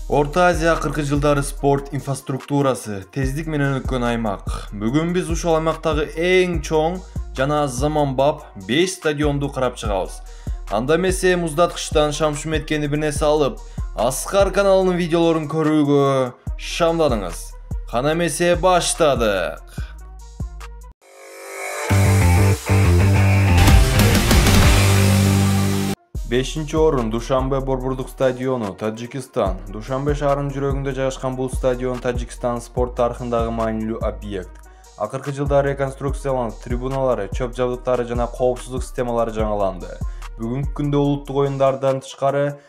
Орта Азия 40 жылдары спорт инфраструктурасы тездик менен өткөн аймак. Бүгүн биз ушул аймактагы эң чоң жана заманбап 5 стадионду карап чыгабыз. Анда эмесе муздаткычтан шам-шум эткени бир нерсе алып, Аскар каналынын видеолорун көрүүгө шамдадыңыз. Кана эмесе баштадык. 5-нчи орун Душанбе борбордук стадиону, Таджикистан. Душанбе шаарынын жүрөгүндө жайгашкан бул стадион Таджикстан спорт тарыхындагы маанилүү объект. Акыркы жылдары реконструкцияланып, трибуналары, чөп жабдыктары жана коопсуздук системалары жаңаланды. Бүгүнкү күндө улуттук оюндардан тышкары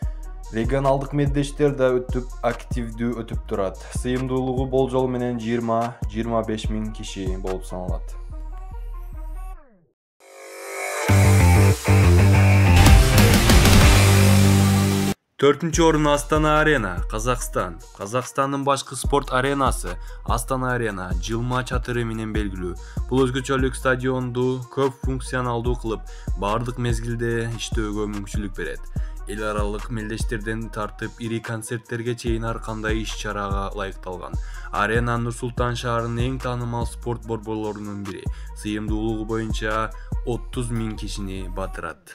регионалдык медештер да активдүү өтүп турат. Сыйымдуулугу болжол менен 20-25 миң киши болуп саналат. 4-нчи орун Астана Арена, Казакстан. Казакстандын башкы спорт аренасы Астана Арена жылма чатыры менен белгилүү. Бул өзгөчөлүк стадионду көп функционалдуу кылып, бардык мезгилде иштөөгө мүмкүнчүлүк берет. Эл аралык мелдештерден тартып ири концерттерге чейин ар кандай иш-чарага ылайыкталган. Арена Нур-Султан шаарынын эң таанымал спорт борборлорунун бири. Сыйымдуулугу боюнча 30 миң кишини батырат.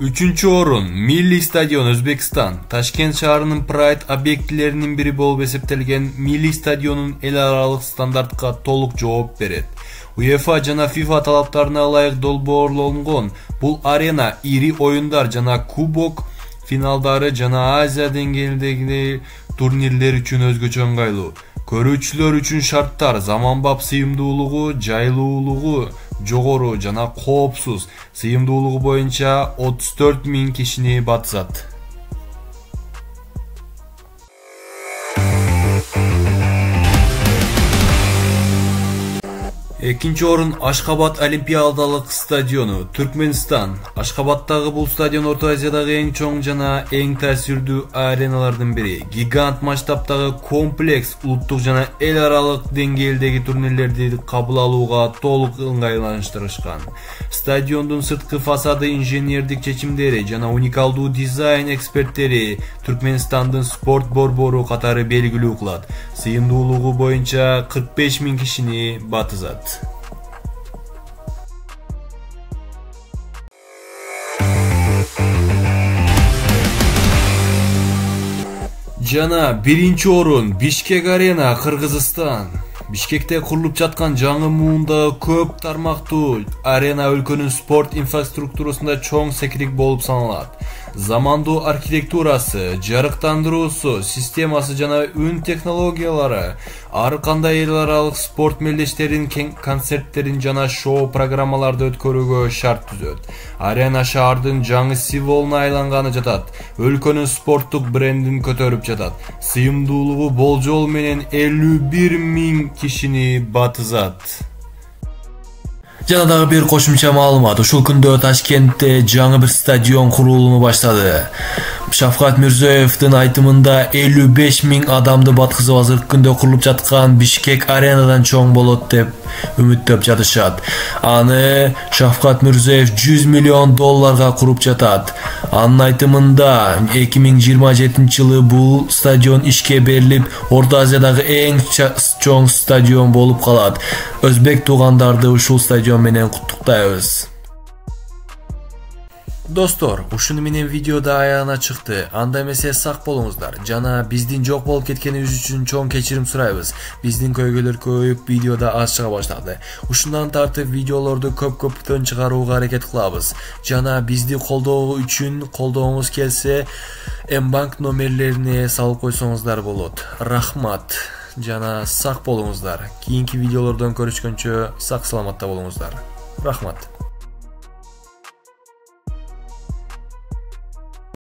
3-нчи орун Милли стадион, Өзбекстан. Ташкент шаарынын прайд объектилеринин бири болуп эсептелген Милли стадионун эл аралык стандартка толук жооп берет. УЕФА жана ФИФА талаптарына ылайык долбоорлонгон бул арена ири оюндар жана кубок финалдары жана Азия деңгээлиндеги турнирлер үчүн өзгөчө ыңгайлуу. Көрүүчүлөр үчүн шарттар заманбап сыйымдуулугу, жайлуулугу жогору жана коопсуз. Сыйымдуулугу боюнча 34 миң кишини батызат. Экинчи орун Ашхабад Олимпиадалык стадиону, Түркменстан. Ашхабадтагы бул стадион Орто Азиядагы эң чоң жана эң таасирдүү ареналардын бири. Гигант масштабтагы комплекс улуттук жана эл аралык деңгээлдеги турнирлерди кабыл алууга толук ыңгайлаштырышкан. Стадиондун сырткы фасады инженердик чечимдери жана уникалдуу дизайн эксперттери Түркменстандын спорт борбору катары белгилүү кылат. Сыйымдуулугу боюнча 45 миң кишини батызат. Жана 1-нчи орун Бишкек Арена, Кыргызстан. Бишкекте курулуп жаткан жаңы муунда көп тармактуу арена өлкөнүн спорт инфраструктурасында чоң секирик болуп саналат. Замандуу архитектурасы, жарыктандыруусу, системасы жана үн технологиялары ар кандай эл аралык спорт мелдештеринин концерттерин жана шоу программаларды өткөрүүгө шарт түзөт. Арена шаардын жаңы символуна айланганы жатат. Өлкөнүн спорттук брендин көтөрүп жатат. Сыйымдуулугу болжол менен 51 миң кишини батызат. Жана дагы бир кошумча маалымат. Ушул күндө Ташкентте жаңы бир стадион курулууну баштады. Шавкат Мирзиёевдин айтымында 55 миң адамды баткызып азыркы күндө курулуп жаткан Бишкек Аренадан чоң болот деп үмүттөп жатышат. Аны Шавкат Мирзиёев 100 миллион долларга куруп жатат. Анын айтымында 2027 жылы бул стадион ишке берилип, Орто Азиядагы эң чоң стадион болуп калат. Өзбек туугандарды ушул стадион менен куттуктайбыз. Достор, ушуну менен видеода аягына чыкты. Анда эмесе сак болуңуздар. Жана биздин жок болуп кеткенибиз үчүн чоң кечирим сурайбыз. Биздин көйгөйлөр көбөйүп, видеода аз чыга баштады. Ушундан тартып видеолорду көп-көптөн чыгарууга аракет кылабыз. Жана бизди колдоо үчүн колдооңуз келсе, М-банк номерлерине салып койсоңуздар болот. Рахмат. Жана сак болуңуздар. Кийинки видеолордон көрүшкөнчө сак саламатта болуңуздар. Рахмат.